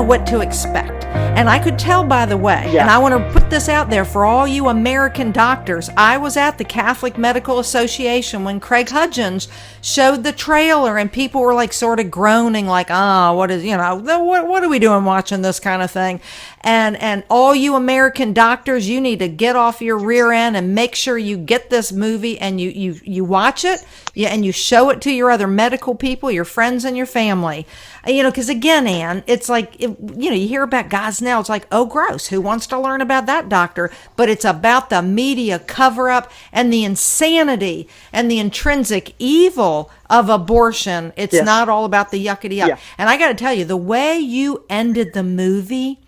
know what to expect. And I could tell, by the way, Yeah. and I want to put this out there for all you American doctors. I was at the Catholic Medical Association when Craig Hudgens showed the trailer, and people were like sort of groaning, like, what is, what are we doing watching this kind of thing? And all you American doctors, you need to get off your rear end and make sure you get this movie and you watch it, and you show it to your other medical people, your friends and your family. Because again, Ann, it's like, you hear about Gosnell, it's like, oh, gross, who wants to learn about that doctor? But it's about the media cover-up and the insanity and the intrinsic evil of abortion. It's not all about the yuckity-yuck. Yeah. And I got to tell you, the way you ended the movie,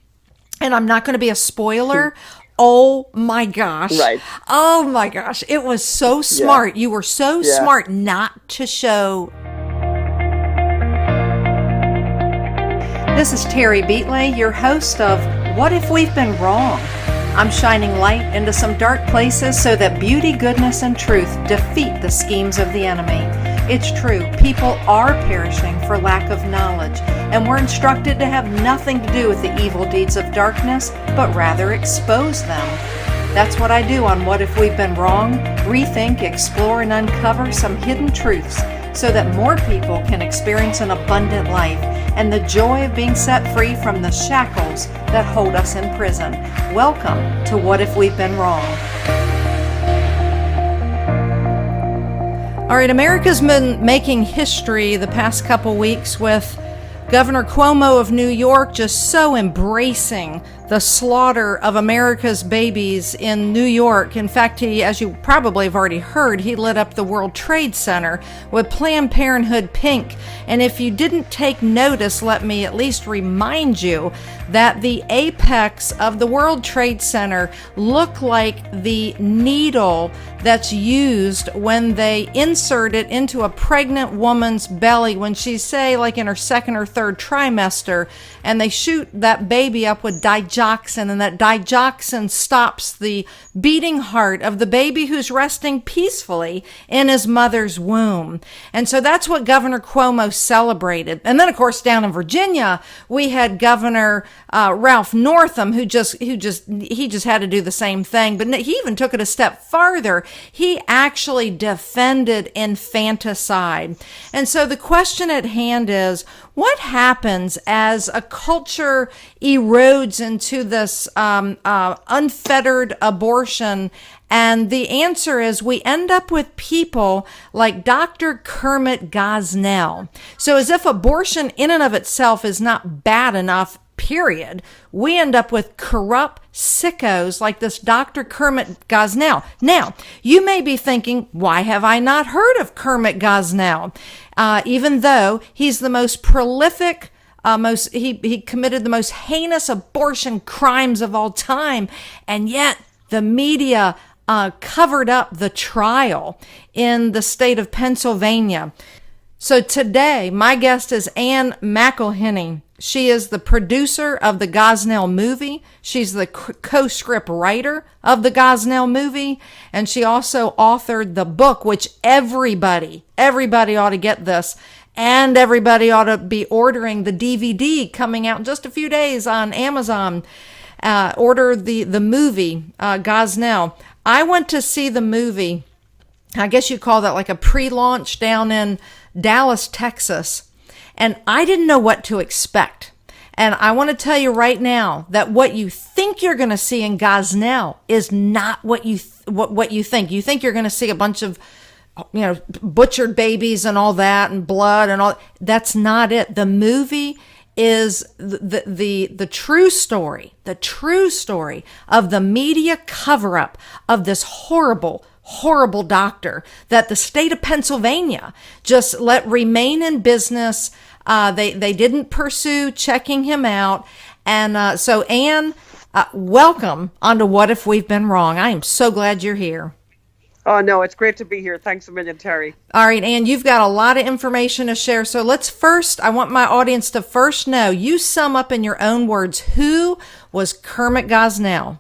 and I'm not going to be a spoiler, oh my gosh. Right. Oh my gosh. It was so smart. You were so smart not to show. This is Terry Beatley, your host of What If We've Been Wrong? I'm shining light into some dark places so that beauty, goodness, and truth defeat the schemes of the enemy. It's true, people are perishing for lack of knowledge, and we're instructed to have nothing to do with the evil deeds of darkness, but rather expose them. That's what I do on What If We've Been Wrong? Rethink, explore, and uncover some hidden truths so that more people can experience an abundant life and the joy of being set free from the shackles that hold us in prison. Welcome to What If We've Been Wrong? All right, America's been making history the past couple weeks with Governor Cuomo of New York just so embracing the slaughter of America's babies in New York. In fact, he, as you probably have already heard, he lit up the World Trade Center with Planned Parenthood pink. And if you didn't take notice, let me at least remind you that the apex of the World Trade Center looked like the needle that's used when they insert it into a pregnant woman's belly when she's, say, like in her second or third trimester, and they shoot that baby up with digoxin, and that digoxin stops the beating heart of the baby who's resting peacefully in his mother's womb. And so that's what Governor Cuomo celebrated. And then, of course, down in Virginia, we had Governor Ralph Northam, who just had to do the same thing, but he even took it a step farther. He actually defended infanticide. And so the question at hand is, what happens as a culture erodes into this unfettered abortion? And the answer is we end up with people like Dr. Kermitt Gosnell. So as if abortion in and of itself is not bad enough, period, we end up with corrupt sickos like this Dr. Kermitt Gosnell. Now, you may be thinking, why have I not heard of Kermitt Gosnell? Even though he's the most prolific, he committed the most heinous abortion crimes of all time, and yet the media covered up the trial in the state of Pennsylvania. So today, my guest is Ann McElhinney. She is the producer of the Gosnell movie. She's the co-script writer of the Gosnell movie. And she also authored the book, which everybody ought to get this. And everybody ought to be ordering the DVD coming out in just a few days on Amazon. Order the movie, Gosnell. I went to see the movie, I guess you call that like a pre-launch down in Dallas, Texas. And I didn't know what to expect. And I want to tell you right now that what you think you're going to see in Gosnell is not what you think. You think you're going to see a bunch of, butchered babies and all that and blood and all. That's not it. The movie is the true story of the media cover-up of this horrible doctor that the state of Pennsylvania just let remain in business. They didn't pursue checking him out. And so, Ann, welcome onto What If We've Been Wrong. I am so glad you're here. Oh, no, it's great to be here. Thanks a million, Terry. All right, Ann, you've got a lot of information to share. So I want my audience to first know, you sum up in your own words, who was Kermitt Gosnell?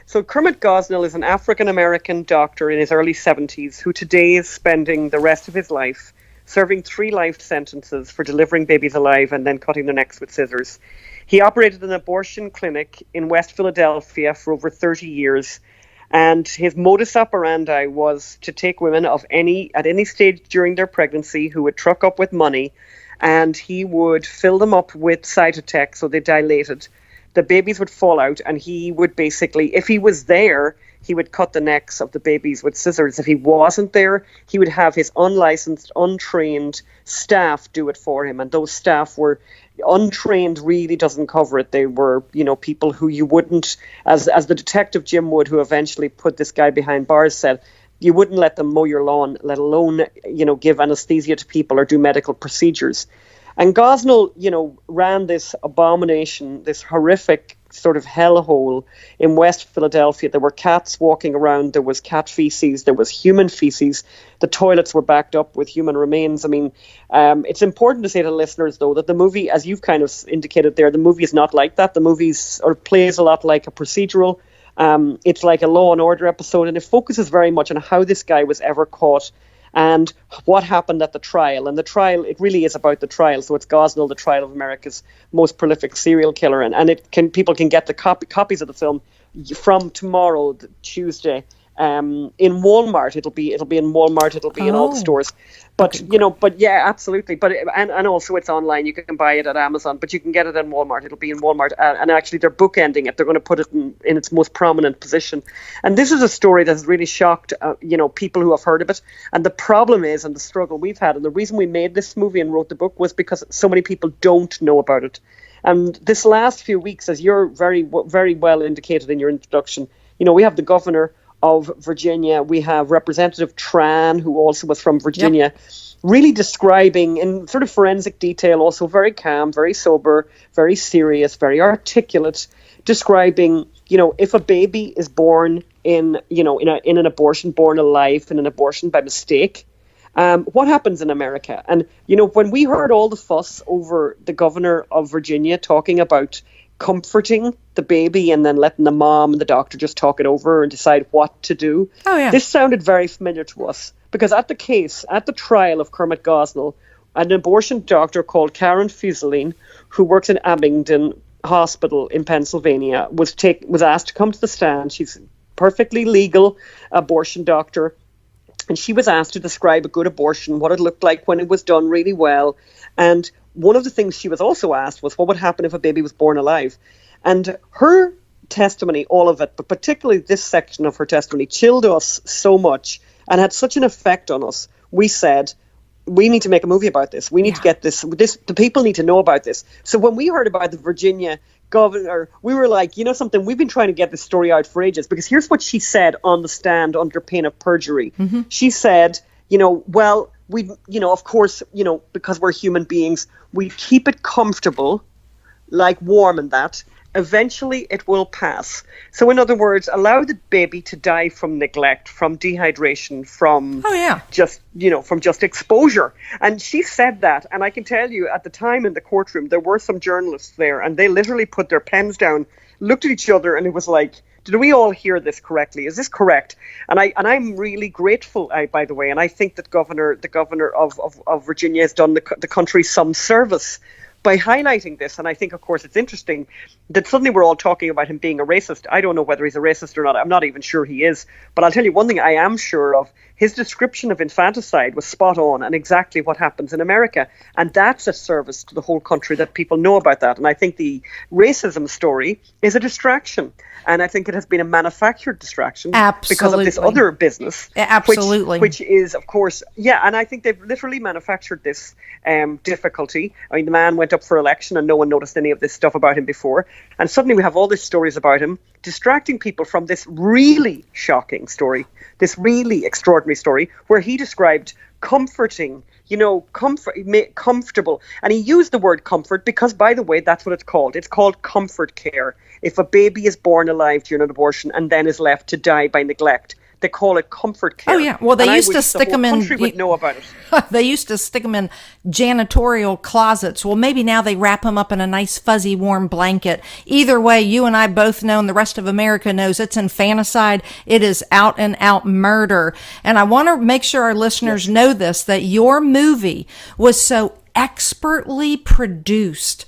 So Kermitt Gosnell is an African-American doctor in his early 70s who today is spending the rest of his life serving 3 life sentences for delivering babies alive and then cutting their necks with scissors. He operated an abortion clinic in West Philadelphia for over 30 years. And his modus operandi was to take women at any stage during their pregnancy who would truck up with money, and he would fill them up with Cytotec so they dilated. The babies would fall out, and he would basically, if he was there, he would cut the necks of the babies with scissors. If he wasn't there, he would have his unlicensed, untrained staff do it for him. And those staff were untrained, really doesn't cover it. They were, people who you wouldn't, as the detective Jim Wood, who eventually put this guy behind bars, said, you wouldn't let them mow your lawn, let alone, give anesthesia to people or do medical procedures. And Gosnell, ran this abomination, this horrific sort of hellhole in West Philadelphia. There were cats walking around. There was cat feces. There was human feces. The toilets were backed up with human remains. I mean, it's important to say to listeners, though, that the movie, as you've kind of indicated there, the movie is not like that. The movie plays a lot like a procedural. It's like a Law and Order episode, and it focuses very much on how this guy was ever caught and what happened at the trial. And the trial, it really is about the trial. So it's Gosnell, the trial of America's most prolific serial killer. And people can get the copies of the film from tomorrow, Tuesday, in Walmart. It'll be in Walmart. It'll be in all the stores. But, but yeah, absolutely. But and also it's online. You can buy it at Amazon, but you can get it in Walmart. It'll be in Walmart. And actually they're bookending it. They're going to put it in its most prominent position. And this is a story that has really shocked, people who have heard of it. And the problem is, and the struggle we've had, and the reason we made this movie and wrote the book was because so many people don't know about it. And this last few weeks, as you're very, very well indicated in your introduction, we have the governor of Virginia. We have Representative Tran, who also was from Virginia, really describing in sort of forensic detail, also very calm, very sober, very serious, very articulate, describing, if a baby is born in an abortion, born alive in an abortion by mistake, what happens in America? And, when we heard all the fuss over the governor of Virginia talking about comforting the baby and then letting the mom and the doctor just talk it over and decide what to do. Oh, yeah. This sounded very familiar to us because at the trial of Kermitt Gosnell, an abortion doctor called Karen Fusseline, who works in Abingdon Hospital in Pennsylvania, was asked to come to the stand. She's a perfectly legal abortion doctor. And she was asked to describe a good abortion, what it looked like when it was done really well. And one of the things she was also asked was what would happen if a baby was born alive. And her testimony, all of it, but particularly this section of her testimony, chilled us so much and had such an effect on us. We said, we need to make a movie about this. We need to get this. The people need to know about this. So when we heard about the Virginia governor, we were like, something, we've been trying to get this story out for ages, because here's what she said on the stand under pain of perjury. Mm-hmm. She said, well, we, of course, because we're human beings, we keep it comfortable, like warm and that. Eventually it will pass. So in other words, allow the baby to die from neglect, from dehydration, from just exposure. And she said that. And I can tell you at the time in the courtroom, there were some journalists there and they literally put their pens down, looked at each other, and it was like, did we all hear this correctly? Is this correct? And I'm really grateful, by the way, and I think that the governor of Virginia has done the country some service by highlighting this. And I think, of course, it's interesting that suddenly we're all talking about him being a racist. I don't know whether he's a racist or not. I'm not even sure he is. But I'll tell you one thing I am sure of. His description of infanticide was spot on and exactly what happens in America. And that's a service to the whole country that people know about that. And I think the racism story is a distraction. And I think it has been a manufactured distraction because of this other business. Absolutely. Which is, of course, and I think they've literally manufactured this difficulty. I mean, the man went up for election and no one noticed any of this stuff about him before. And suddenly we have all these stories about him, distracting people from this really shocking story, this really extraordinary story, where he described comforting, comfortable. And he used the word comfort because, by the way, that's what it's called. It's called comfort care. If a baby is born alive during an abortion and then is left to die by neglect, they call it comfort care. Oh yeah, well they used to stick them in. Country would know about it. They used to stick them in janitorial closets. Well, maybe now they wrap them up in a nice fuzzy warm blanket. Either way, you and I both know, and the rest of America knows, it's infanticide. It is out and out murder. And I want to make sure our listeners know this, that your movie was so expertly produced,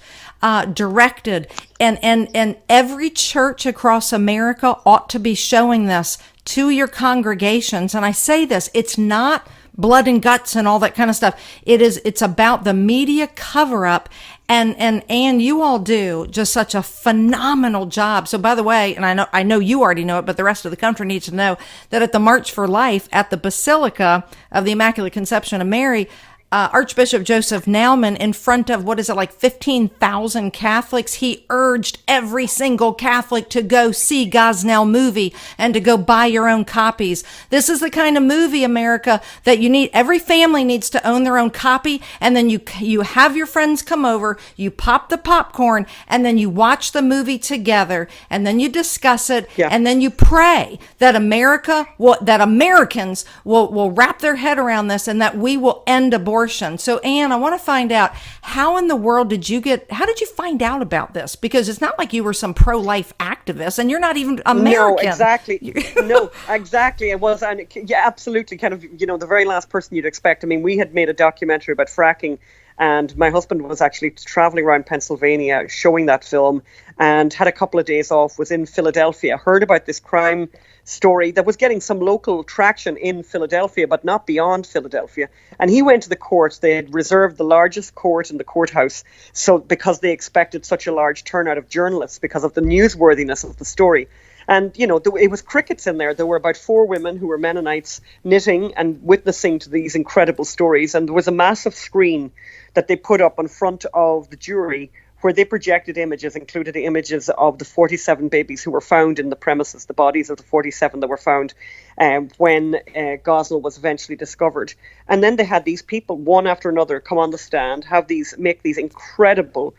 directed, and every church across America ought to be showing this to your congregations. And I say this, it's not blood and guts and all that kind of stuff. It's about the media cover up. And you all do just such a phenomenal job. So by the way, and I know you already know it, but the rest of the country needs to know that at the March for Life at the Basilica of the Immaculate Conception of Mary, Archbishop Joseph Naumann, in front of, 15,000 Catholics, he urged every single Catholic to go see Gosnell movie and to go buy your own copies. This is the kind of movie, America, that you need. Every family needs to own their own copy, and then you have your friends come over, you pop the popcorn, and then you watch the movie together, and then you discuss it, and then you pray that Americans will wrap their head around this, and that we will end abortion. So, Ann, I want to find out, how in the world did you find out about this? Because it's not like you were some pro-life activist, and you're not even American. No, exactly. No, exactly. It was, and yeah, absolutely, kind of, the very last person you'd expect. I mean, we had made a documentary about fracking, and my husband was actually traveling around Pennsylvania showing that film, and had a couple of days off, was in Philadelphia, heard about this crime story that was getting some local traction in Philadelphia, but not beyond Philadelphia. And he went to the court. They had reserved the largest court in the courthouse, so because they expected such a large turnout of journalists because of the newsworthiness of the story. And, it was crickets in there. There were about 4 women who were Mennonites knitting and witnessing to these incredible stories. And there was a massive screen that they put up in front of the jury where they projected images, included images of the 47 babies who were found in the premises, the bodies of the 47 that were found when Gosnell was eventually discovered. And then they had these people, one after another, come on the stand, make these incredible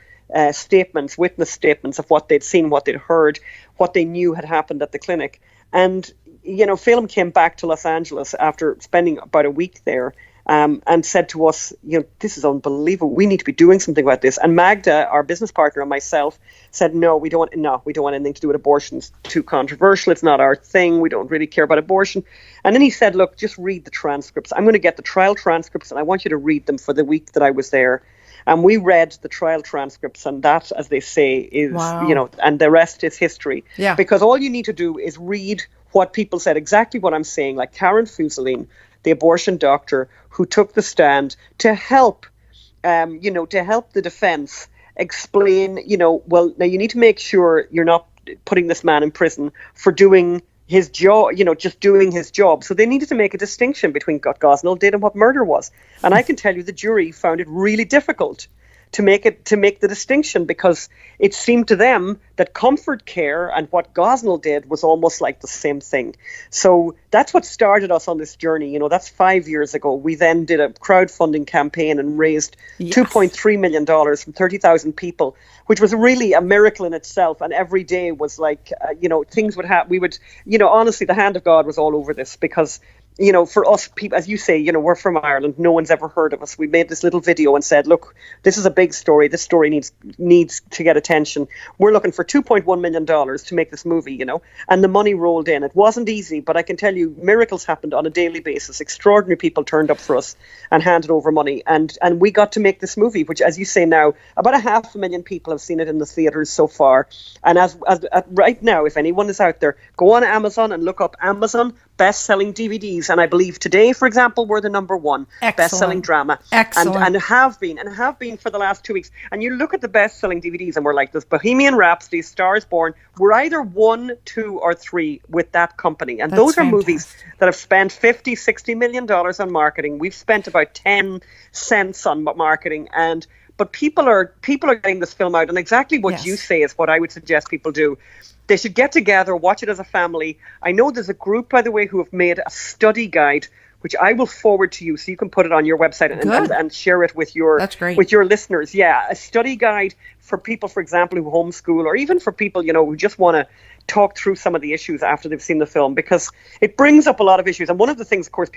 statements, witness statements of what they'd seen, what they'd heard, what they knew had happened at the clinic. And, Phelim came back to Los Angeles after spending about a week there, and said to us, this is unbelievable. We need to be doing something about this. And Magda, our business partner, and myself said, no, we don't want anything to do with abortion. It's too controversial. It's not our thing. We don't really care about abortion. And then he said, look, just read the transcripts. I'm going to get the trial transcripts, and I want you to read them for the week that I was there. And we read the trial transcripts, and that, as they say, is, and the rest is history. Yeah. Because all you need to do is read what people said, exactly what I'm saying, like Karen Fusseline, the abortion doctor who took the stand to help, the defense explain, well, now you need to make sure you're not putting this man in prison for doing his job, just doing his job. So they needed to make a distinction between what Gosnell did and what murder was. And I can tell you the jury found it really difficult to make the distinction, because it seemed to them that comfort care and what Gosnell did was almost like the same thing. So that's what started us on this journey. That's 5 years ago. We then did a crowdfunding campaign and raised $2.3 million from 30,000 people, which was really a miracle in itself. And every day was like, things would happen. We would, honestly, the hand of God was all over this, because for us, people, as you say, we're from Ireland. No one's ever heard of us. We made this little video and said, look, this is a big story. This story needs to get attention. We're looking for $2.1 million to make this movie, and the money rolled in. It wasn't easy, but I can tell you miracles happened on a daily basis. Extraordinary people turned up for us and handed over money. And we got to make this movie, which, as you say now, about 500,000 people have seen it in the theaters so far. And as right now, if anyone is out there, go on Amazon and look up Amazon best-selling DVDs, and I believe today, for example, we're the number 1 best-selling drama. Excellent. And have been for the last 2 weeks. And you look at the best-selling DVDs, and we're like, this Bohemian Rhapsody, Star is Born, we're either 1, 2, or 3 with that company. And those are movies that have spent $50-60 million on marketing. We've spent about 10 cents on marketing, but people are getting this film out, and exactly what you say is what I would suggest people do. They should get together, watch it as a family. I know there's a group, by the way, who have made a study guide which I will forward to you so you can put it on your website and share it with your That's great. with your listeners. Yeah, a study guide for people, for example, who homeschool, or even for people, who just want to talk through some of the issues after they've seen the film, because it brings up a lot of issues. And one of the things, of course,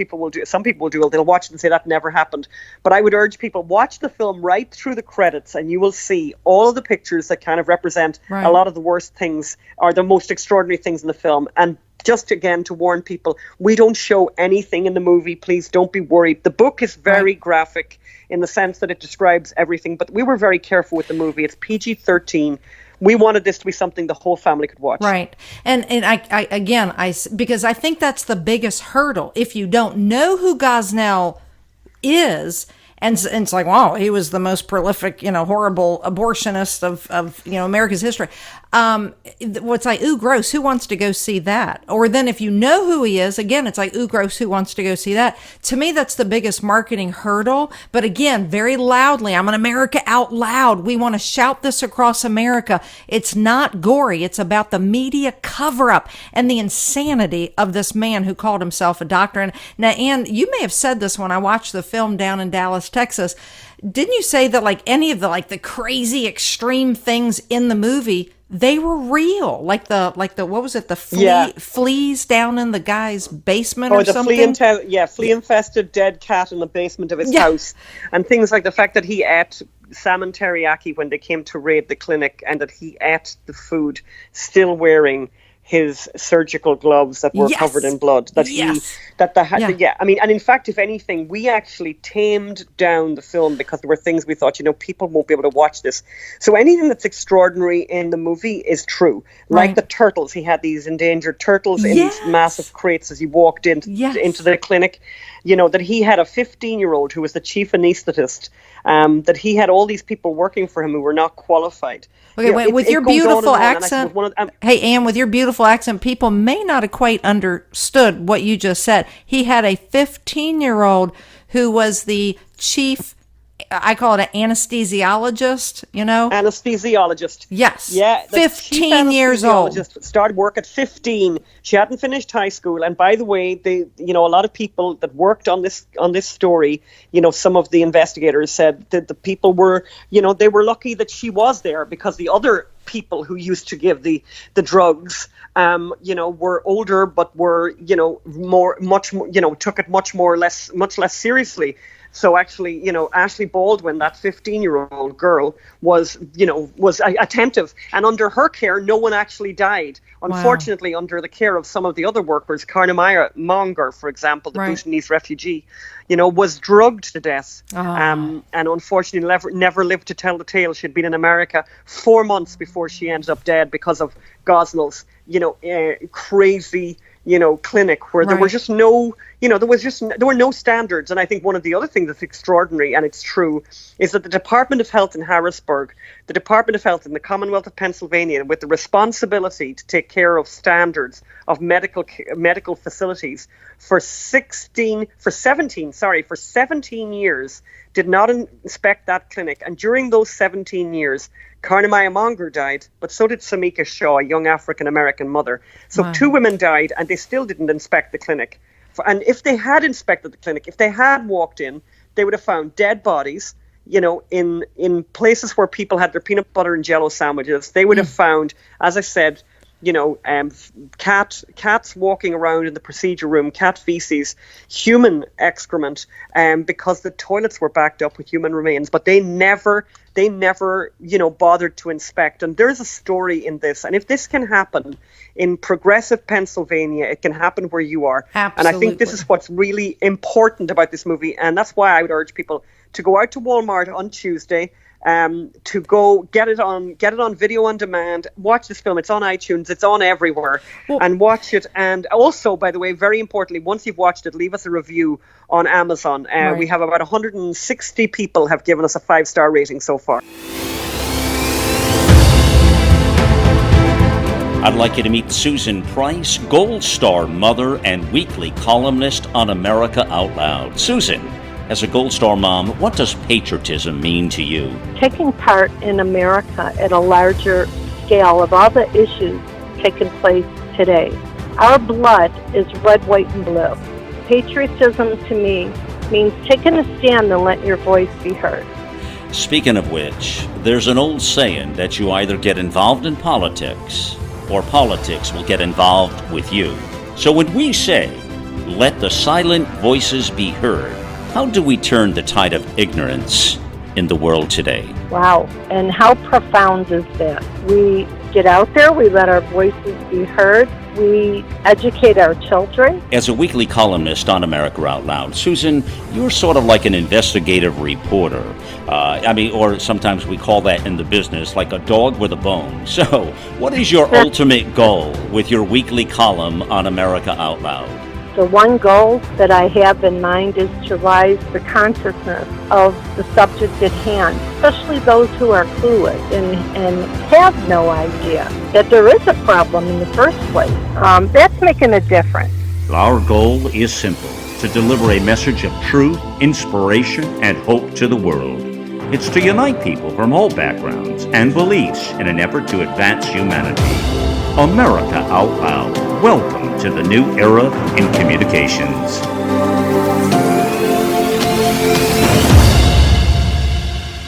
some people will do, they'll watch it and say that never happened. But I would urge people, watch the film right through the credits, and you will see all of the pictures that kind of represent a lot of the worst things or the most extraordinary things in the film. And just again to warn people, we don't show anything in the movie. Please don't be worried. The book is very graphic in the sense that it describes everything, but we were very careful with the movie. It's PG-13. We wanted this to be something the whole family could watch. Right. And I because I think that's the biggest hurdle. If you don't know who Gosnell is, and it's like, wow, he was the most prolific, horrible abortionist of America's history. It's like, ooh, gross, who wants to go see that? Or then if you know who he is, again, it's like, ooh, gross, who wants to go see that? To me, that's the biggest marketing hurdle. But again, very loudly, I'm an America out loud. We want to shout this across America. It's not gory. It's about the media cover-up and the insanity of this man who called himself a doctor. And now, Ann, you may have said this when I watched the film down in Dallas, Texas. Didn't you say that any of the crazy extreme things in the movie, they were real? Like the what was it? The fleas down in the guy's basement or something? Flea-infested dead cat in the basement of his house. And things like the fact that he ate salmon teriyaki when they came to raid the clinic, and that he ate the food still wearing his surgical gloves that were covered in blood. And in fact, if anything, we actually tamed down the film because there were things we thought, people won't be able to watch this. So anything that's extraordinary in the movie is true. Like the turtles, he had these endangered turtles in these massive crates as he walked into the clinic. That he had a 15-year-old who was the chief anesthetist, that he had all these people working for him who were not qualified. Okay, with your beautiful accent, hey, Ann, with your beautiful accent, people may not have quite understood what you just said. He had a 15-year-old who was the chief, I call it an anesthesiologist, Anesthesiologist. Yes. Yeah. 15 years old. Started work at 15. She hadn't finished high school. And by the way, a lot of people that worked on this story, some of the investigators said that the people were, they were lucky that she was there, because the other people who used to give the drugs, were older, but were, much more, took it much less seriously. So actually, Ashley Baldwin, that 15-year-old girl, was attentive. And under her care, no one actually died. Unfortunately, under the care of some of the other workers, Karnamaya Monger, for example, the Bhutanese refugee, was drugged to death. And unfortunately never lived to tell the tale. She'd been in America 4 months before she ended up dead because of Gosnell's, crazy, clinic where there were just no, there were no standards. And I think one of the other things that's extraordinary, and it's true, is that the Department of Health in Harrisburg, the Department of Health in the Commonwealth of Pennsylvania, with the responsibility to take care of standards of medical facilities for 17 years, did not inspect that clinic. And during those 17 years, Karnamaya Monger died, but so did Samika Shaw, a young African-American mother. So two women died, and they still didn't inspect the clinic. And if they had inspected the clinic, if they had walked in, they would have found dead bodies, in places where people had their peanut butter and jello sandwiches. They would have found, as I said, cats walking around in the procedure room, cat feces, human excrement, because the toilets were backed up with human remains. But they never, bothered to inspect. And there's a story in this. And if this can happen in progressive Pennsylvania, it can happen where you are. Absolutely. And I think this is what's really important about this movie. And that's why I would urge people to go out to Walmart on Tuesday, to go get it on video on demand, watch this film. It's on iTunes, it's on everywhere, and watch it. And also, by the way, very importantly, once you've watched it, leave us a review on Amazon. We have about 160 people have given us a 5-star rating so far. I'd like you to meet Susan Price, Gold Star mother and weekly columnist on America Out Loud. Susan, as a Gold Star mom, what does patriotism mean to you? Taking part in America at a larger scale of all the issues taking place today. Our blood is red, white, and blue. Patriotism to me means taking a stand and letting your voice be heard. Speaking of which, there's an old saying that you either get involved in politics or politics will get involved with you. So when we say, let the silent voices be heard, how do we turn the tide of ignorance in the world today? Wow, and how profound is that? We get out there, we let our voices be heard, we educate our children. As a weekly columnist on America Out Loud, Susan, you're sort of like an investigative reporter. Or sometimes we call that in the business like a dog with a bone. So, what is your ultimate goal with your weekly column on America Out Loud? The one goal that I have in mind is to raise the consciousness of the subject at hand, especially those who are clueless and have no idea that there is a problem in the first place. That's making a difference. Our goal is simple, to deliver a message of truth, inspiration, and hope to the world. It's to unite people from all backgrounds and beliefs in an effort to advance humanity. America Out Loud. Welcome to the new era in communications.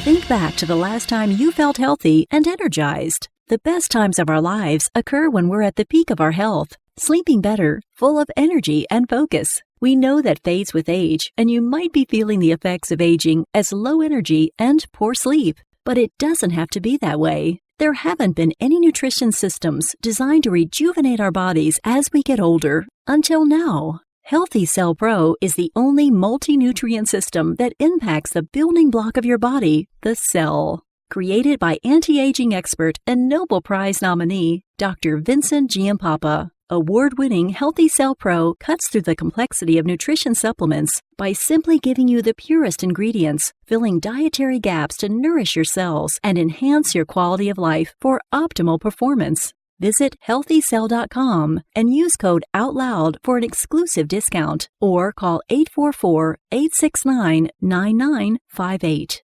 Think back to the last time you felt healthy and energized. The best times of our lives occur when we're at the peak of our health, sleeping better, full of energy and focus. We know that fades with age, and you might be feeling the effects of aging as low energy and poor sleep. But it doesn't have to be that way. There haven't been any nutrition systems designed to rejuvenate our bodies as we get older until now. Healthy Cell Pro is the only multi-nutrient system that impacts the building block of your body, the cell. Created by anti-aging expert and Nobel Prize nominee, Dr. Vincent Giampapa. Award-winning Healthy Cell Pro cuts through the complexity of nutrition supplements by simply giving you the purest ingredients, filling dietary gaps to nourish your cells and enhance your quality of life for optimal performance. Visit healthycell.com and use code OUTLOUD for an exclusive discount or call 844-869-9958.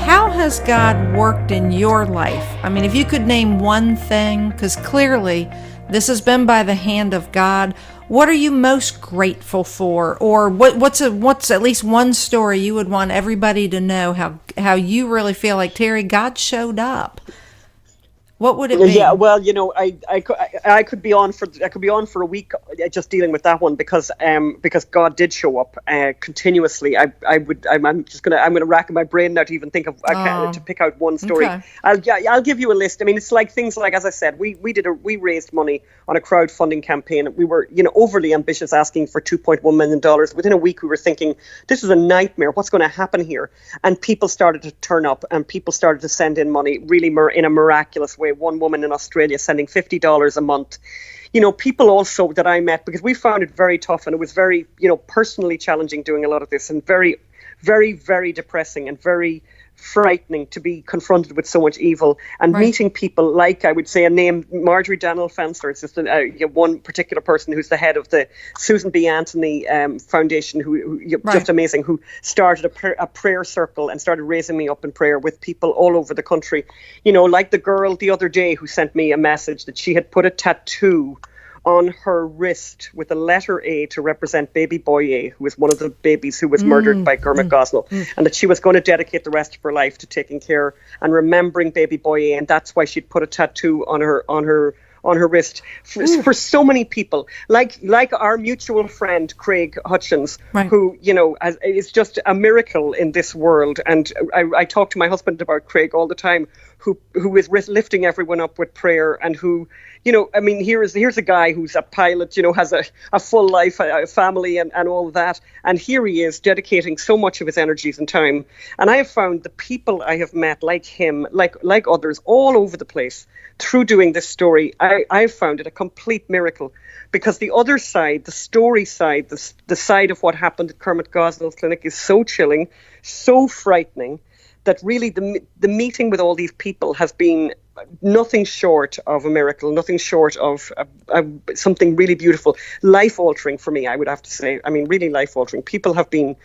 How has God worked in your life? I mean, if you could name one thing, because clearly this has been by the hand of God, what are you most grateful for? Or what's at least one story you would want everybody to know how you really feel like, Terry, God showed up? What would it be? Yeah, well, I could be on for a week just dealing with that one because God did show up continuously. I'm gonna rack my brain now to even think of to pick out one story. Okay. I'll give you a list. I mean, it's like things like, as I said, we raised money on a crowdfunding campaign. We were overly ambitious, asking for $2.1 million. Within a week, we were thinking, this is a nightmare. What's going to happen here? And people started to turn up, and people started to send in money really in a miraculous way. One woman in Australia sending $50 a month. People also that I met, because we found it very tough, and it was very, personally challenging doing a lot of this, and very, very, very depressing and very frightening to be confronted with so much evil and meeting people like, I would say, a name, Marjorie Daniel Fenster. It's just one particular person who's the head of the Susan B. Anthony Foundation, who just amazing, who started a prayer circle and started raising me up in prayer with people all over the country. Like the girl the other day who sent me a message that she had put a tattoo on her wrist with a letter A to represent baby boy A, who was one of the babies who was murdered by Kermitt Gosnell, and that she was going to dedicate the rest of her life to taking care and remembering baby boy A, and that's why she'd put a tattoo on her wrist. For so many people, like our mutual friend Craig Hutchins, who is just a miracle in this world. And I talk to my husband about Craig all the time, who is lifting everyone up with prayer, and who, here's a guy who's a pilot, has a full life, a family, and all of that. And here he is dedicating so much of his energies and time. And I have found the people I have met, like him, like others all over the place, through doing this story, I've found it a complete miracle, because the other side, the story side, the side of what happened at Kermitt Gosnell's clinic is so chilling, so frightening, that really the meeting with all these people has been nothing short of a miracle, nothing short of something really beautiful, life-altering for me, I would have to say. I mean, really life-altering. People have been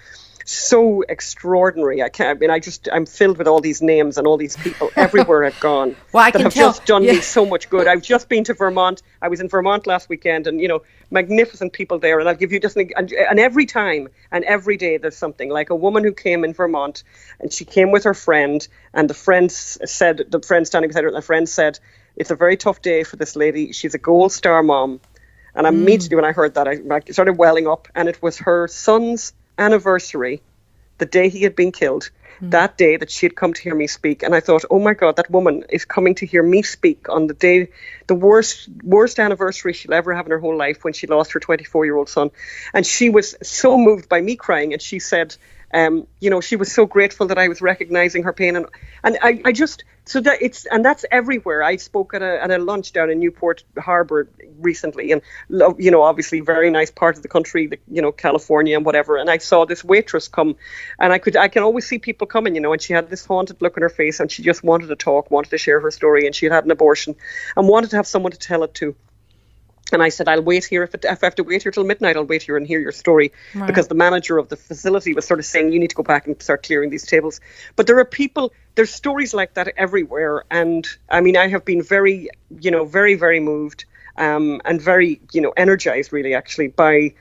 so extraordinary. I'm filled with all these names and all these people everywhere I've gone Well, I that can have tell. just done Yeah. me so much good. I've just been to Vermont. I was in Vermont last weekend, and magnificent people there. And I'll give you just and every time and every day there's something, like a woman who came in Vermont, and she came with her friend, and the friend standing beside her, and the friend said, "It's a very tough day for this lady. She's a Gold Star mom." And immediately when I heard that, I started welling up, and it was her son's anniversary, the day he had been killed, that day that she had come to hear me speak. And I thought, oh my God, that woman is coming to hear me speak on the day, the worst anniversary she'll ever have in her whole life, when she lost her 24-year-old son. And she was so moved by me crying, and she said, she was so grateful that I was recognizing her pain, and I just, so that that's everywhere. I spoke at a lunch down in Newport Harbor recently, and obviously very nice part of the country, California and whatever. And I saw this waitress come, and I can always see people coming, and she had this haunted look on her face, and she just wanted to talk, wanted to share her story, and she had an abortion and wanted to have someone to tell it to. And I said, I'll wait here. If I have to wait here till midnight, I'll wait here and hear your story. Right. Because the manager of the facility was sort of saying, you need to go back and start clearing these tables. But there are there's stories like that everywhere. And I mean, I have been very, very, very moved and very, energized, really, actually, by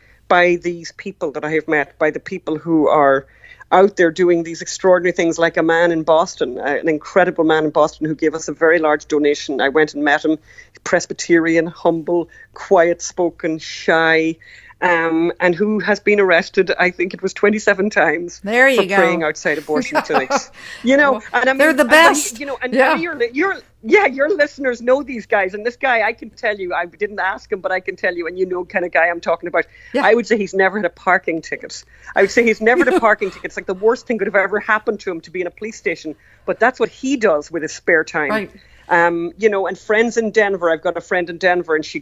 these people that I have met, by the people who are out there doing these extraordinary things, like a man in Boston, an incredible man in Boston who gave us a very large donation. I went and met him, Presbyterian, humble, quiet-spoken, shy, and who has been arrested, I think it was 27 times, there you for go. praying outside abortion clinics. Well, and I mean, they're the best. Your listeners know these guys, and this guy, I can tell you, I didn't ask him, but I can tell you, and kind of guy I'm talking about. Yeah. I would say he's never had a parking ticket. I would say he's never had a parking ticket. It's like the worst thing could have ever happened to him, to be in a police station. But that's what he does with his spare time. Right. And friends in Denver. I've got a friend in Denver, and she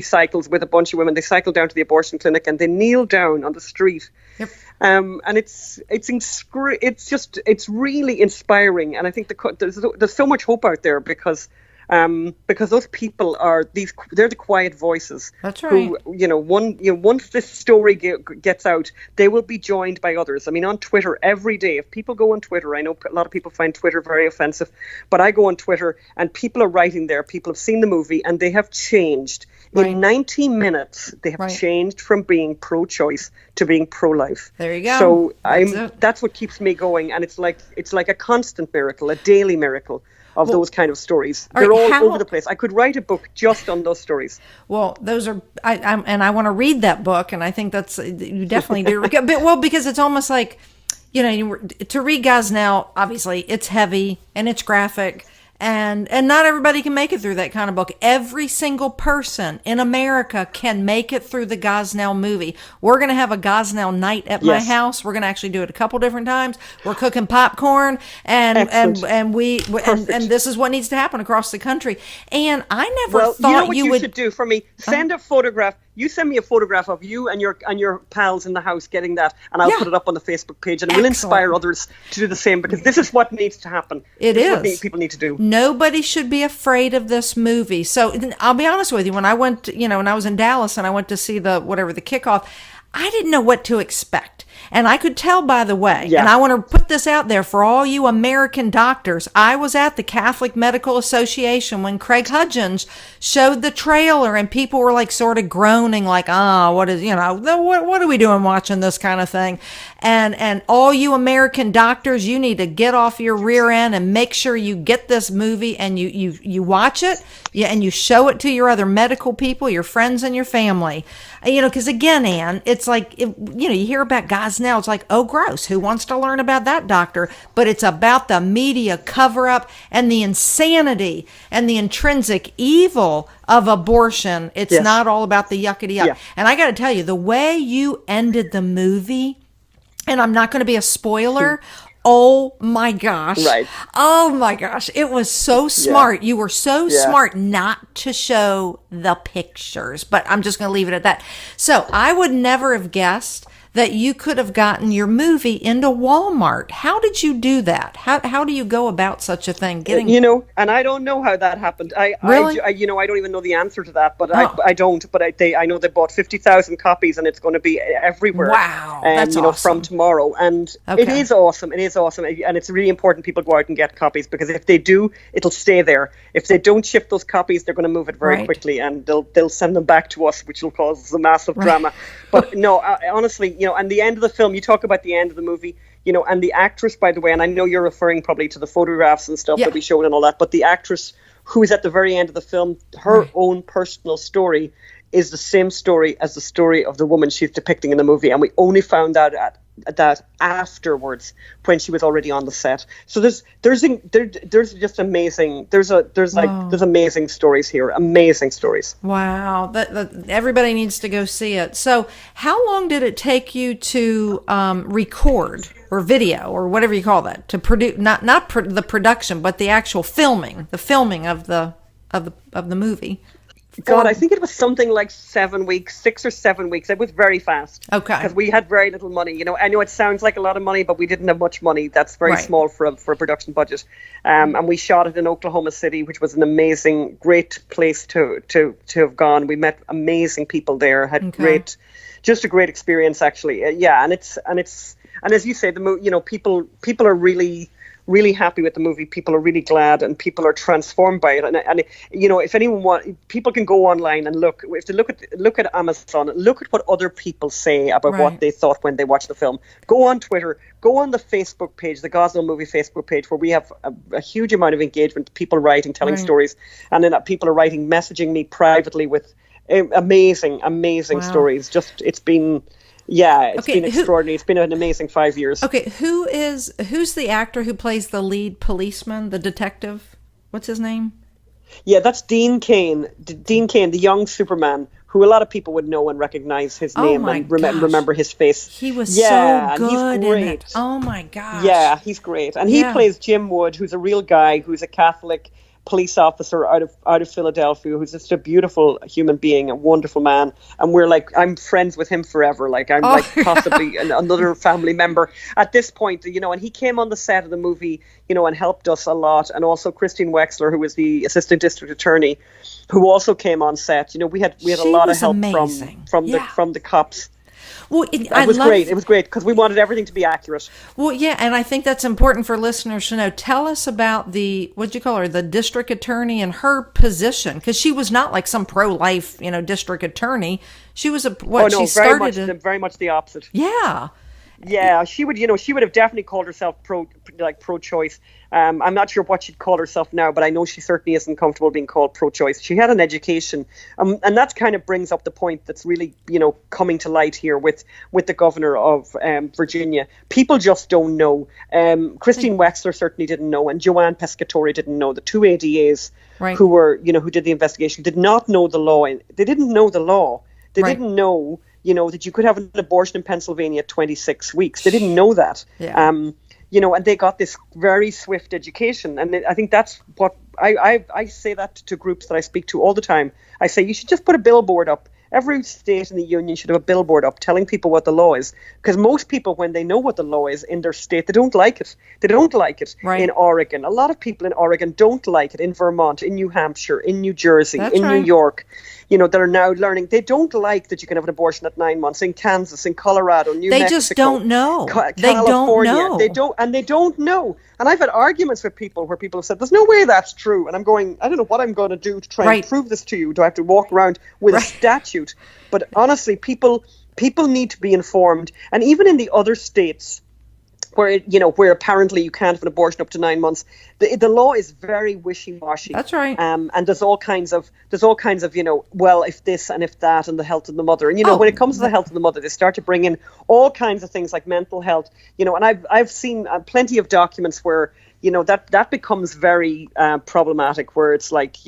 cycles with a bunch of women. They cycle down to the abortion clinic, and they kneel down on the street. Yep. And it's really inspiring. And I think there's so much hope out there, because those people they're the quiet voices. That's right. Who, once this story gets out, they will be joined by others. I mean, on Twitter every day, if people go on Twitter, I know a lot of people find Twitter very offensive, but I go on Twitter, and people are writing there. People have seen the movie, and they have changed. Right. In 90 minutes, they have changed from being pro-choice to being pro-life. There you go. So that's what keeps me going, and it's like a constant miracle, a daily miracle of those kind of stories. They're all over the place. I could write a book just on those stories. Well, those are, I want to read that book, and I think you definitely do. Because it's almost like, to read Gosnell, obviously it's heavy and it's graphic. And not everybody can make it through that kind of book. Every single person in America can make it through the Gosnell movie. We're going to have a Gosnell night at my house. We're going to actually do it a couple different times. We're cooking popcorn, and this is what needs to happen across the country. And I never thought you would should do for me. Send a photograph. You send me a photograph of you and your pals in the house getting that, and I'll put it up on the Facebook page, and we'll inspire others to do the same, because this is what needs to happen. This is what people need to do. Nobody should be afraid of this movie. So I'll be honest with you. When I went, when I was in Dallas and I went to see the kickoff, I didn't know what to expect. And I could tell, by the way, and I want to put this out there for all you American doctors. I was at the Catholic Medical Association when Craig Hudgens showed the trailer, and people were like sort of groaning, like, what are we doing watching this kind of thing? And all you American doctors, you need to get off your rear end and make sure you get this movie and you watch it, and you show it to your other medical people, your friends and your family. Because again, Ann, it's like, you hear about Gosnell, it's like, oh, gross, who wants to learn about that doctor? But it's about the media cover-up and the insanity and the intrinsic evil of abortion. It's not all about the yuckity-yuck. Yeah. And I got to tell you, the way you ended the movie, and I'm not going to be a spoiler, oh my gosh. Right. Oh my gosh. It was so smart. You were so smart not to show the pictures, but I'm just going to leave it at that. So I would never have guessed that you could have gotten your movie into Walmart. How did you do that? How do you go about such a thing? And I don't know how that happened. Really? I don't even know the answer to that, but Oh. I don't. But I know they bought 50,000 copies, and it's going to be everywhere. Wow, that's from awesome. tomorrow, and Okay. it is awesome. It is awesome, and it's really important people go out and get copies, because if they do, it'll stay there. If they don't ship those copies, they're going to move it very Right. quickly, and they'll send them back to us, which will cause a massive drama. But no, honestly, and the end of the film, you talk about the end of the movie, and the actress, by the way, and I know you're referring probably to the photographs and stuff Yeah. that we showed and all that, but the actress who is at the very end of the film, her own personal story is the same story as the story of the woman she's depicting in the movie, and we only found out that afterwards, when she was already on the set. So there's just amazing. There's amazing stories here. Amazing stories. Wow, everybody needs to go see it. So, how long did it take you to record or video or whatever you call that, to produce the production, but the actual filming, of the movie? God, I think it was something like 7 weeks, 6 or 7 weeks. It was very fast. Okay. Because we had very little money. I know it sounds like a lot of money, but we didn't have much money. That's very Right. small for a production budget. And we shot it in Oklahoma City, which was an amazing, great place to have gone. We met amazing people there. Had just a great experience, actually. And as you say, people are really happy with the movie. People are really glad, and people are transformed by it. And if anyone people can go online and look. If they look at Amazon, look at what other people say about what they thought when they watched the film. Go on Twitter, go on the Facebook page, the Gosnell Movie Facebook page, where we have a huge amount of engagement. People writing, telling stories, and then people are writing, messaging me privately with amazing stories. Just it's been been extraordinary. It's been an amazing 5 years. Okay, who's the actor who plays the lead policeman, the detective? What's his name? Yeah, that's Dean Cain. Dean Cain, the young Superman, who a lot of people would know and recognize his name and remember his face. He was so good in it. Oh my gosh. Yeah, he's great. And he plays Jim Wood, who's a real guy, who's a Catholic police officer out of Philadelphia, who's just a beautiful human being, a wonderful man. And I'm friends with him forever. I'm possibly another family member at this point, and he came on the set of the movie, and helped us a lot. And also Christine Wexler, who was the assistant district attorney, who also came on set. We had a lot of help from the cops. Well, It was great because we wanted everything to be accurate. Well, yeah, and I think that's important for listeners to know. Tell us about what'd you call her, the district attorney, and her position, because she was not like some pro-life, district attorney. She was very much the opposite. Yeah. Yeah, she would have definitely called herself pro-choice. I'm not sure what she'd call herself now, but I know she certainly isn't comfortable being called pro-choice. She had an education, and that kind of brings up the point that's really, coming to light here with the governor of Virginia. People just don't know. Christine Wexler certainly didn't know, and Joanne Pescatore didn't know. The two ADAs who did the investigation did not know the law. They didn't know the law. They didn't know that you could have an abortion in Pennsylvania at 26 weeks. They didn't know that. Yeah. And they got this very swift education. And I think that's what I say that to groups that I speak to all the time. I say, you should just put a billboard up. Every state in the union should have a billboard up telling people what the law is. Because most people, when they know what the law is in their state, they don't like it. They don't like it in Oregon. A lot of people in Oregon don't like it. In Vermont, in New Hampshire, in New Jersey, New York. That are now learning. They don't like that you can have an abortion at 9 months. In Kansas, in Colorado, New Mexico. They just don't know. They don't know. They don't know. And I've had arguments with people where people have said, there's no way that's true. And I'm going, I don't know what I'm going to do to try and prove this to you. Do I have to walk around with a statute? But honestly, people need to be informed. And even in the other states where apparently you can't have an abortion up to 9 months, the law is very wishy-washy. That's right. And there's all kinds of well, if this and if that, and the health of the mother. And when it comes to the health of the mother, they start to bring in all kinds of things like mental health. And I've seen plenty of documents where that becomes very problematic, where it's like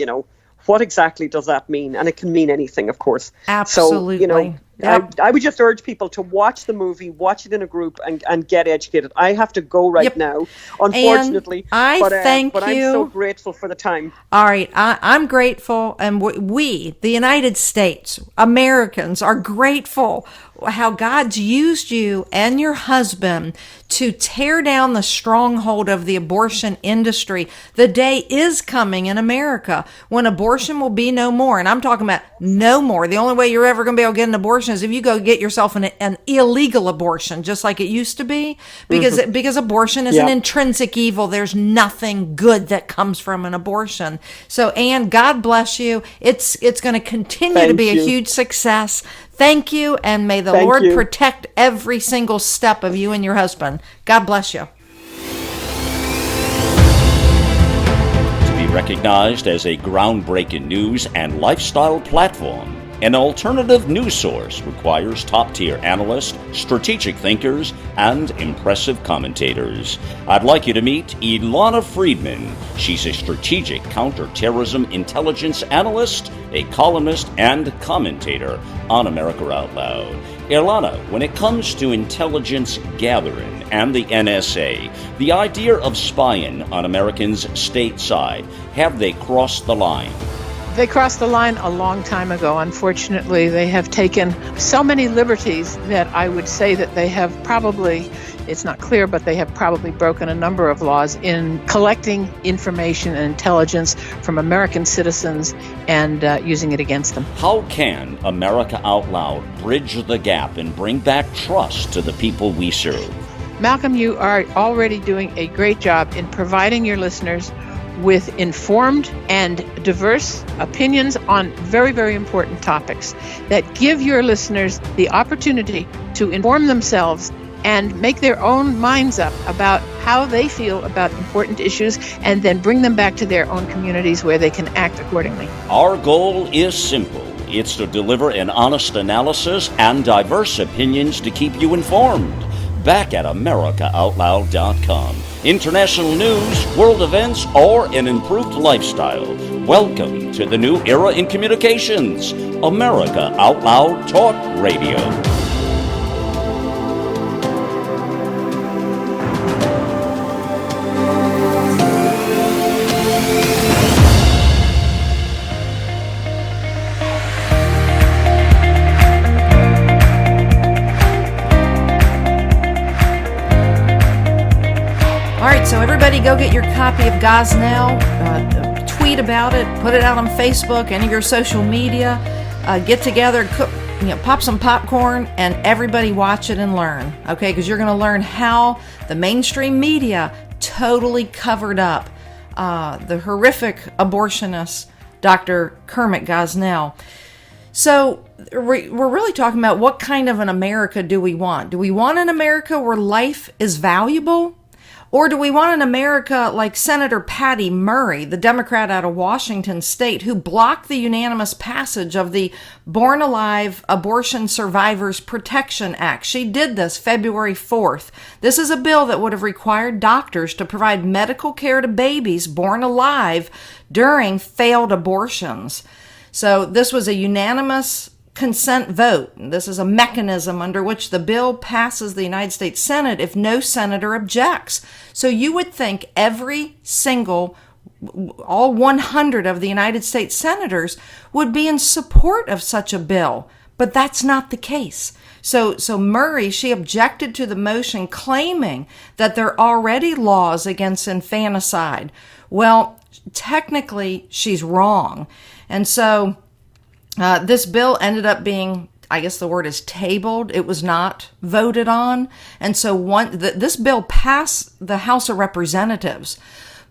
what exactly does that mean? And it can mean anything, of course. Absolutely. So Yep. I would just urge people to watch the movie, watch it in a group, and get educated. I have to go right now, unfortunately. And but I'm so grateful for the time. All right, I'm grateful, and we, the United States, Americans, are grateful how God's used you and your husband to tear down the stronghold of the abortion industry. The day is coming in America when abortion will be no more. And I'm talking about no more. The only way you're ever going to be able to get an abortion is if you go get yourself an illegal abortion, just like it used to be, because abortion is an intrinsic evil. There's nothing good that comes from an abortion. So, Ann, God bless you. It's going to continue to be a huge success. Thank you, and may the Lord protect every single step of you and your husband. God bless you. To be recognized as a groundbreaking news and lifestyle platform, an alternative news source requires top-tier analysts, strategic thinkers, and impressive commentators. I'd like you to meet Ilana Friedman. She's a strategic counterterrorism intelligence analyst, a columnist, and commentator on America Out Loud. Ilana, when it comes to intelligence gathering and the NSA, the idea of spying on Americans stateside, have they crossed the line? They crossed the line a long time ago. Unfortunately, they have taken so many liberties that I would say that they have probably, it's not clear, but they have probably broken a number of laws in collecting information and intelligence from American citizens and using it against them. How can America Out Loud bridge the gap and bring back trust to the people we serve? Malcolm, you are already doing a great job in providing your listeners with informed and diverse opinions on very, very important topics that give your listeners the opportunity to inform themselves and make their own minds up about how they feel about important issues and then bring them back to their own communities where they can act accordingly. Our goal is simple. It's to deliver an honest analysis and diverse opinions to keep you informed. Back at AmericaOutloud.com. International news, world events, or an improved lifestyle. Welcome to the new era in communications. America Out Loud Talk Radio. So everybody go get your copy of Gosnell, tweet about it, put it out on Facebook, any of your social media, get together, cook, pop some popcorn, and everybody watch it and learn, okay? Because you're going to learn how the mainstream media totally covered up the horrific abortionist, Dr. Kermitt Gosnell. So we're really talking about what kind of an America do we want? Do we want an America where life is valuable? Or do we want an America like Senator Patty Murray, the Democrat out of Washington State, who blocked the unanimous passage of the Born Alive Abortion Survivors Protection Act? She did this February 4th. This is a bill that would have required doctors to provide medical care to babies born alive during failed abortions. So this was a unanimous consent vote. This is a mechanism under which the bill passes the United States Senate if no senator objects. So you would think every single, all 100 of the United States senators would be in support of such a bill, but that's not the case. So Murray, she objected to the motion claiming that there are already laws against infanticide. Well, technically she's wrong. And so this bill ended up being, I guess the word is tabled. It was not voted on. And so this bill passed the House of Representatives.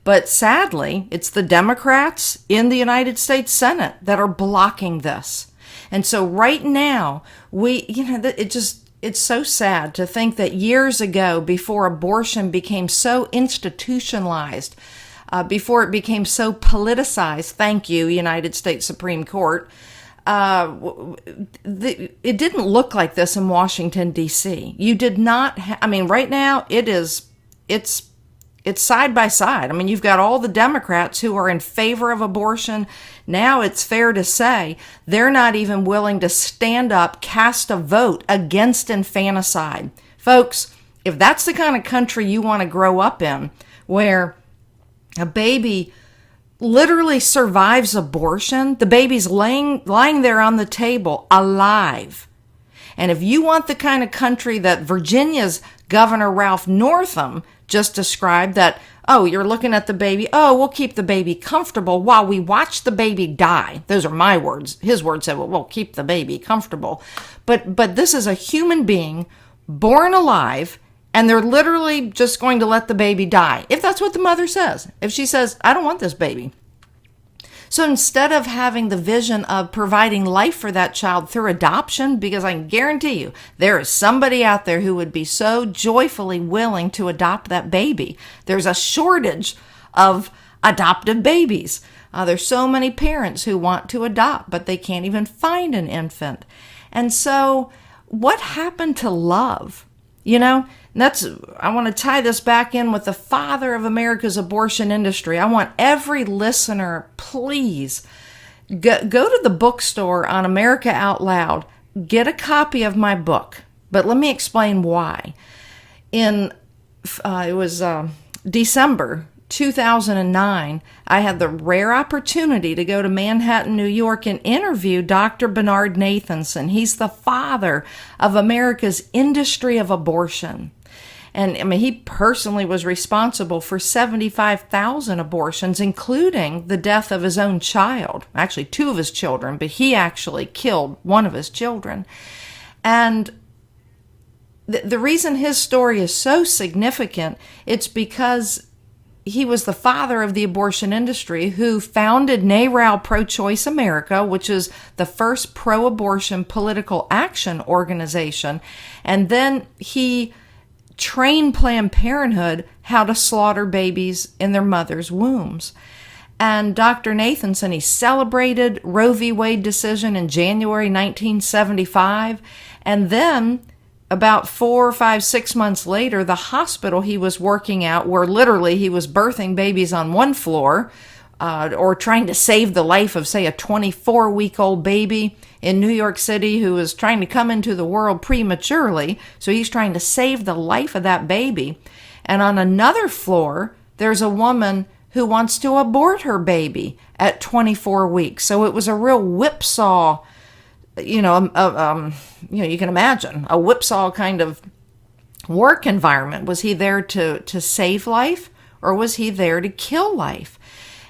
But sadly, it's the Democrats in the United States Senate that are blocking this. And so right now, it's so sad to think that years ago, before abortion became so institutionalized, before it became so politicized, thank you, United States Supreme Court, it didn't look like this in Washington, D.C. You did not right now it's It's side by side. I mean, you've got all the Democrats who are in favor of abortion. Now it's fair to say they're not even willing to stand up, cast a vote against infanticide. Folks, if that's the kind of country you want to grow up in, where a baby literally survives abortion, the baby's lying there on the table alive. And if you want the kind of country that Virginia's Governor Ralph Northam just described, that, oh, you're looking at the baby, oh, we'll keep the baby comfortable while we watch the baby die. Those are my words. His words said, well, we'll keep the baby comfortable. But this is a human being born alive, and they're literally just going to let the baby die, if that's what the mother says. If she says, I don't want this baby. So instead of having the vision of providing life for that child through adoption, because I can guarantee you, there is somebody out there who would be so joyfully willing to adopt that baby. There's a shortage of adoptive babies. There's so many parents who want to adopt, but they can't even find an infant. And so what happened to love? I want to tie this back in with the father of America's abortion industry. I want every listener, please, go to the bookstore on America Out Loud, get a copy of my book. But let me explain why. It was December 2009, I had the rare opportunity to go to Manhattan, New York, and interview Dr. Bernard Nathanson. He's the father of America's industry of abortion. And I mean, he personally was responsible for 75,000 abortions, including the death of his own child, actually 2 of his children, but he actually killed one of his children. And the reason his story is so significant, it's because he was the father of the abortion industry who founded NARAL Pro-Choice America, which is the first pro-abortion political action organization. And then he trained Planned Parenthood how to slaughter babies in their mother's wombs. And Dr. Nathanson, he celebrated Roe v. Wade decision in January 1975. And then about 4, 5, 6 months later, the hospital he was working at, where literally he was birthing babies on one floor, or trying to save the life of, say, a 24-week-old baby in New York City who was trying to come into the world prematurely. So he's trying to save the life of that baby. And on another floor, there's a woman who wants to abort her baby at 24 weeks. So it was a real whipsaw. You can imagine a whipsaw kind of work environment. Was he there to save life, or was he there to kill life?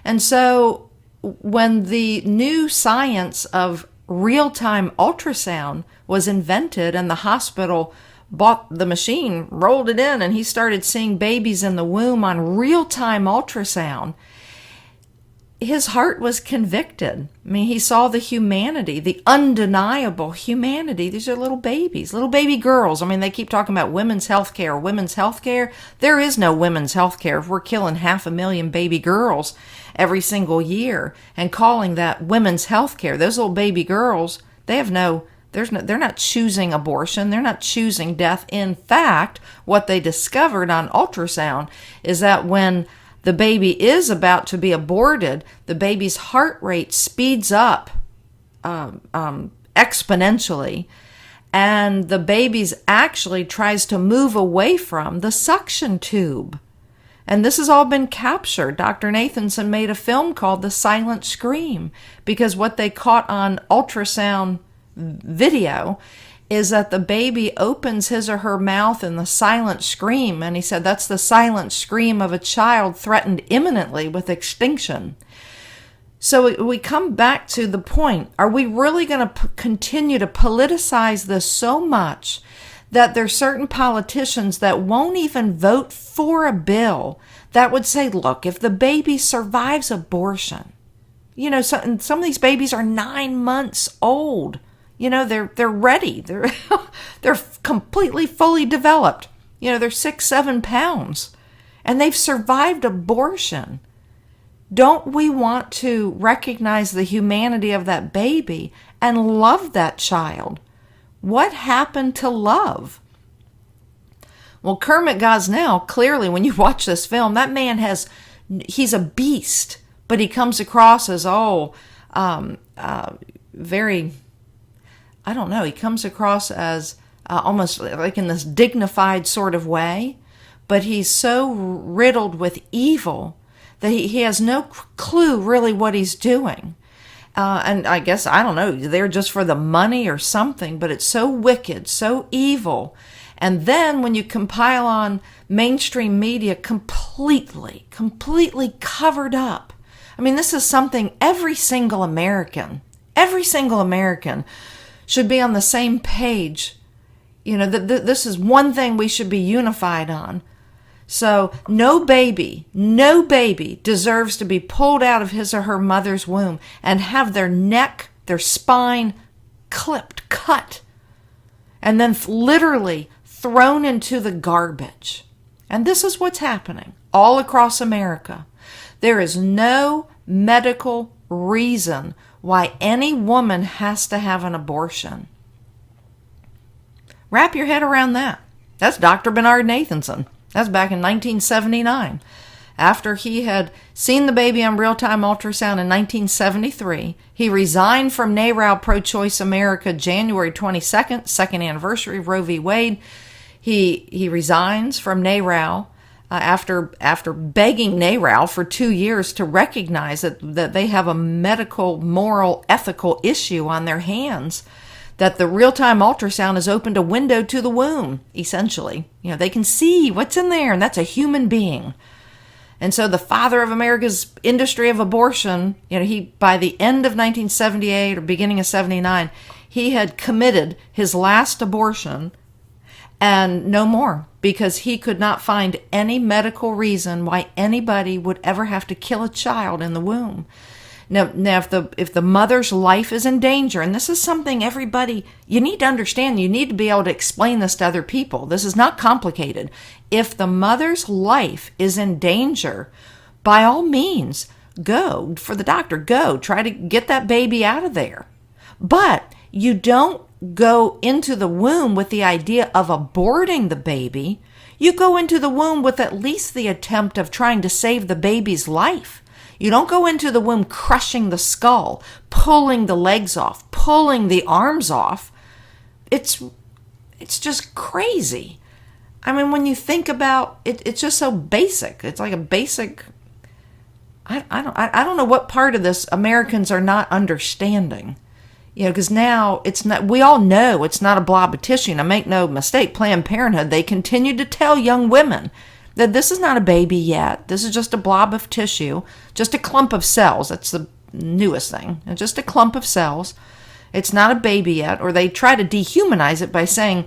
And so when the new science of real-time ultrasound was invented and the hospital bought the machine, rolled it in, and he started seeing babies in the womb on real-time ultrasound, his heart was convicted. I mean, he saw the humanity, the undeniable humanity. These are little babies, little baby girls. I mean, they keep talking about women's health care. There is no women's health care if we're killing 500,000 baby girls every single year and calling that women's health care. Those little baby girls, they're not choosing abortion. They're not choosing death. In fact, what they discovered on ultrasound is that when the baby is about to be aborted, the baby's heart rate speeds up exponentially, and the baby actually tries to move away from the suction tube. And this has all been captured. Dr. Nathanson made a film called The Silent Scream, because what they caught on ultrasound video is that the baby opens his or her mouth in the silent scream, and he said that's the silent scream of a child threatened imminently with extinction. So we come back to the point, are we really going to continue to politicize this so much that there's certain politicians that won't even vote for a bill that would say, look, if the baby survives abortion, some of these babies are 9 months old. They're ready. They're completely fully developed. They're 6, 7 pounds, and they've survived abortion. Don't we want to recognize the humanity of that baby and love that child? What happened to love? Well, Kermit Gosnell, clearly, when you watch this film, that man he's a beast, but he comes across as, very, I don't know, he comes across as almost like in this dignified sort of way, but he's so riddled with evil that he has no clue really what he's doing. And I guess, I don't know, they're just for the money or something, but it's so wicked, so evil. And then when you compile on mainstream media, completely covered up. I mean, this is something every single American should be on the same page. You know, this is one thing we should be unified on. So no baby deserves to be pulled out of his or her mother's womb and have their neck, their spine cut, and then literally thrown into the garbage. And this is what's happening all across America. There is no medical reason why any woman has to have an abortion. Wrap your head around that. That's Dr. Bernard Nathanson. That's back in 1979. After he had seen the baby on real-time ultrasound in 1973, he resigned from NARAL Pro-Choice America January 22nd, second anniversary of Roe v. Wade. He resigns from NARAL after begging NARAL for 2 years to recognize that they have a medical, moral, ethical issue on their hands, that the real-time ultrasound has opened a window to the womb, essentially. You know, they can see what's in there, and that's a human being. And so the father of America's industry of abortion, you know, he, by the end of 1978 or beginning of 79, he had committed his last abortion and no more, because he could not find any medical reason why anybody would ever have to kill a child in the womb. Now, if the mother's life is in danger, and this is something everybody, you need to understand, you need to be able to explain this to other people. This is not complicated. If the mother's life is in danger, by all means, go for the doctor. Go try to get that baby out of there. But you don't go into the womb with the idea of aborting the baby. You go into the womb with at least the attempt of trying to save the baby's life. You don't go into the womb crushing the skull, pulling the legs off, pulling the arms off. It's just crazy. I mean, when you think about it, it's just so basic. It's like a basic. I don't know what part of this Americans are not understanding. You know, because now it's not. We all know it's not a blob of tissue. Now, make no mistake, Planned Parenthood, they continue to tell young women that this is not a baby yet. This is just a blob of tissue, just a clump of cells. That's the newest thing. It's just a clump of cells. It's not a baby yet. Or they try to dehumanize it by saying,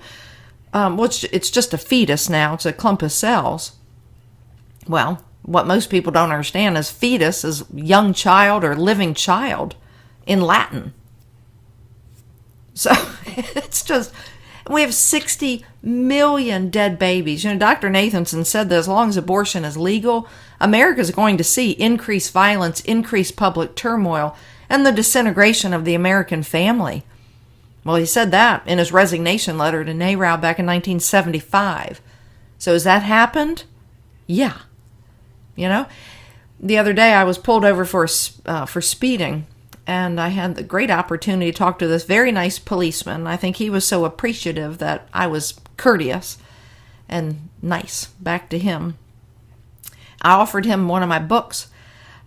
well, it's just a fetus now. It's a clump of cells. Well, what most people don't understand is fetus is young child or living child in Latin. So it's just, we have 60 million dead babies. You know, Dr. Nathanson said that as long as abortion is legal, America is going to see increased violence, increased public turmoil, and the disintegration of the American family. Well, he said that in his resignation letter to NARAL back in 1975. So has that happened? Yeah. You know, the other day I was pulled over for speeding. And I had the great opportunity to talk to this very nice policeman. I think he was so appreciative that I was courteous and nice back to him. I offered him one of my books,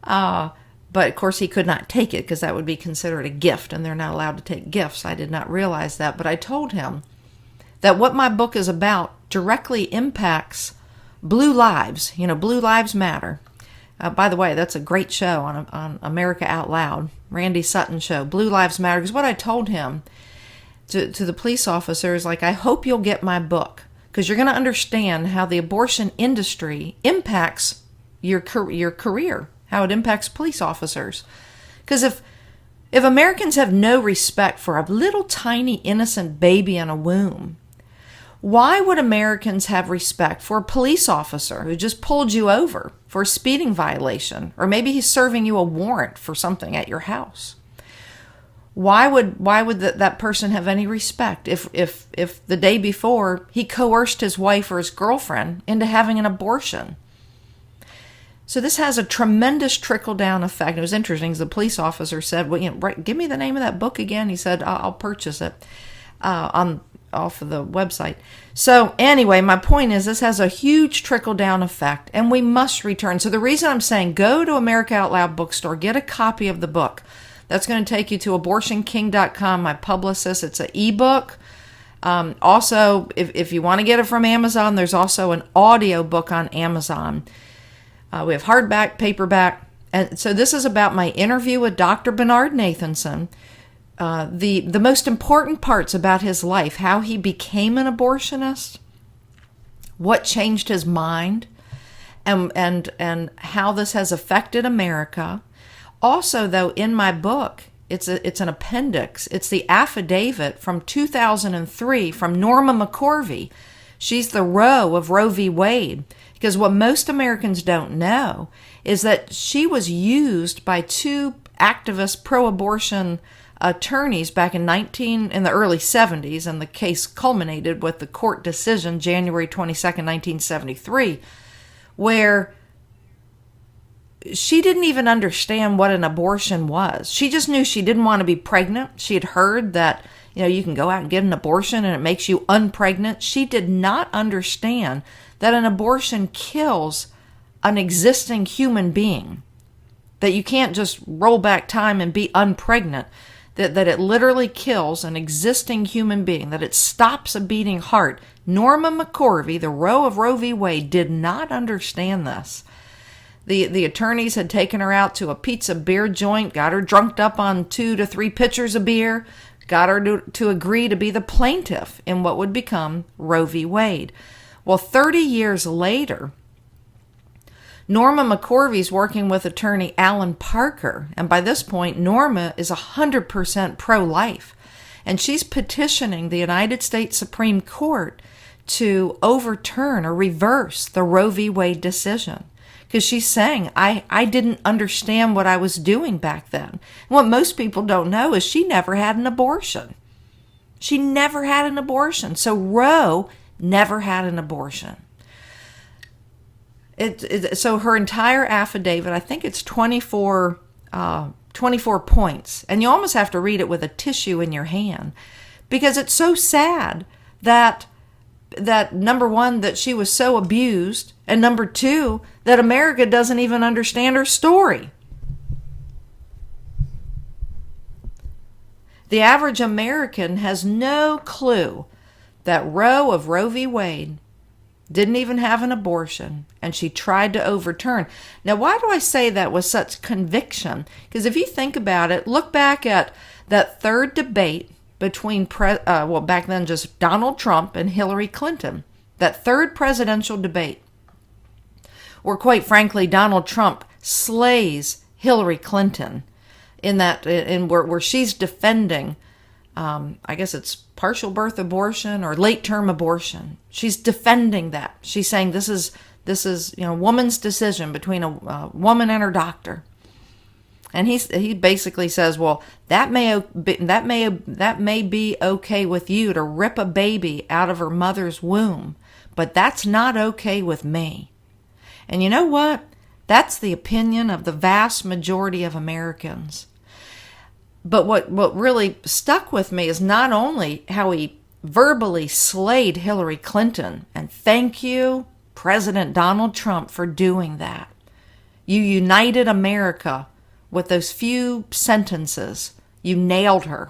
but of course he could not take it because that would be considered a gift, and they're not allowed to take gifts. I did not realize that, but I told him that what my book is about directly impacts blue lives. You know, Blue Lives Matter. By the way, that's a great show on America Out Loud, Randy Sutton show, Blue Lives Matter. Because what I told him to the police officer is like, I hope you'll get my book, because you're going to understand how the abortion industry impacts your career, how it impacts police officers. Because if Americans have no respect for a little tiny innocent baby in a womb, why would Americans have respect for a police officer who just pulled you over for a speeding violation? Or maybe he's serving you a warrant for something at your house. Why would that person have any respect if the day before he coerced his wife or his girlfriend into having an abortion? So this has a tremendous trickle-down effect. It was interesting because the police officer said, "Well, give me the name of that book again." He said, "I'll purchase it off of the website." So anyway, my point is this has a huge trickle-down effect, and we must return. So the reason I'm saying go to America Out Loud bookstore, get a copy of the book. That's going to take you to abortionking.com, my publicist. It's an ebook. Also, if you want to get it from Amazon, there's also an audio book on Amazon. We have hardback, paperback. And so this is about my interview with Dr. Bernard Nathanson. The most important parts about his life, how he became an abortionist, what changed his mind, and how this has affected America. Also, though, in my book, it's an appendix. It's the affidavit from 2003 from Norma McCorvey. She's the Roe of Roe v. Wade. Because what most Americans don't know is that she was used by two activist pro-abortion attorneys back in the early 70s, and the case culminated with the court decision January 22nd, 1973, where she didn't even understand what an abortion was. She just knew she didn't want to be pregnant. She had heard that, you can go out and get an abortion and it makes you unpregnant. She did not understand that an abortion kills an existing human being, that you can't just roll back time and be unpregnant, that it literally kills an existing human being, that it stops a beating heart. Norma McCorvey, the Roe of Roe v. Wade, did not understand this. The attorneys had taken her out to a pizza beer joint, got her drunked up on 2 to 3 pitchers of beer, got her to agree to be the plaintiff in what would become Roe v. Wade. Well, 30 years later, Norma McCorvey's working with attorney Alan Parker, and by this point, Norma is 100% pro-life, and she's petitioning the United States Supreme Court to overturn or reverse the Roe v. Wade decision. Because she's saying, I didn't understand what I was doing back then. And what most people don't know is she never had an abortion. She never had an abortion. So Roe never had an abortion. So her entire affidavit, I think it's 24 points. And you almost have to read it with a tissue in your hand. Because it's so sad that number one, that she was so abused, and number two, that America doesn't even understand her story. The average American has no clue that Roe of Roe v. Wade didn't even have an abortion, and she tried to overturn. Now, why do I say that with such conviction? Because if you think about it, look back at that third debate between, back then just Donald Trump and Hillary Clinton. That third presidential debate, where quite frankly Donald Trump slays Hillary Clinton where she's defending, I guess it's partial birth abortion or late term abortion. She's defending that. She's saying this is woman's decision between a woman and her doctor. And he basically says, well, that may be okay with you to rip a baby out of her mother's womb, but that's not okay with me. And you know what? That's the opinion of the vast majority of Americans. But what really stuck with me is not only how he verbally slayed Hillary Clinton, and thank you, President Donald Trump, for doing that. You united America with those few sentences. You nailed her,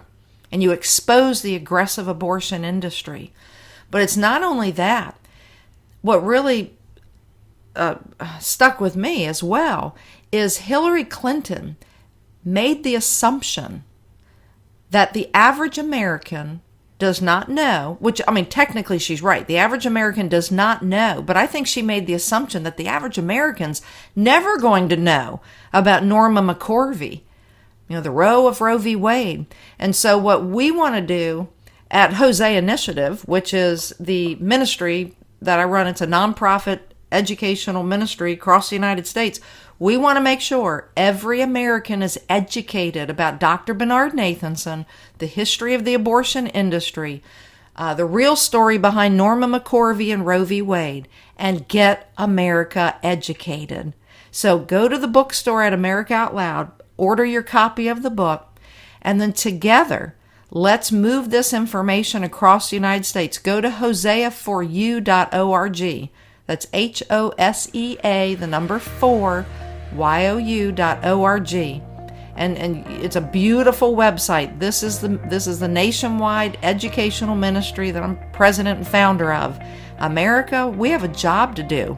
and you exposed the aggressive abortion industry. But it's not only that. What really stuck with me as well is Hillary Clinton made the assumption that the average American does not know, which, technically she's right. The average American does not know, but I think she made the assumption that the average American's never going to know about Norma McCorvey, the Roe of Roe v. Wade. And so what we want to do at Jose Initiative, which is the ministry that I run, it's a nonprofit educational ministry across the United States. We want to make sure every American is educated about Dr. Bernard Nathanson, the history of the abortion industry, the real story behind Norma McCorvey and Roe v. Wade, and get America educated. So go to the bookstore at America Out Loud, order your copy of the book, and then together, let's move this information across the United States. Go to hoseaforyou.org. That's HOSEA, the number 4, YOU.org. And it's a beautiful website. This is the nationwide educational ministry that I'm president and founder of. America, we have a job to do.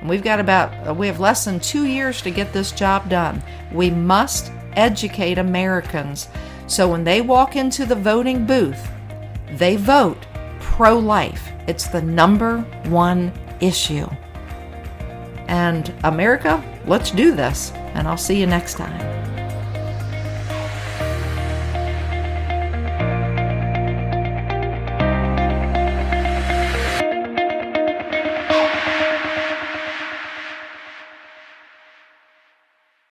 And we have less than 2 years to get this job done. We must educate Americans so when they walk into the voting booth, they vote pro-life. It's the number one issue. And America, let's do this. And I'll see you next time.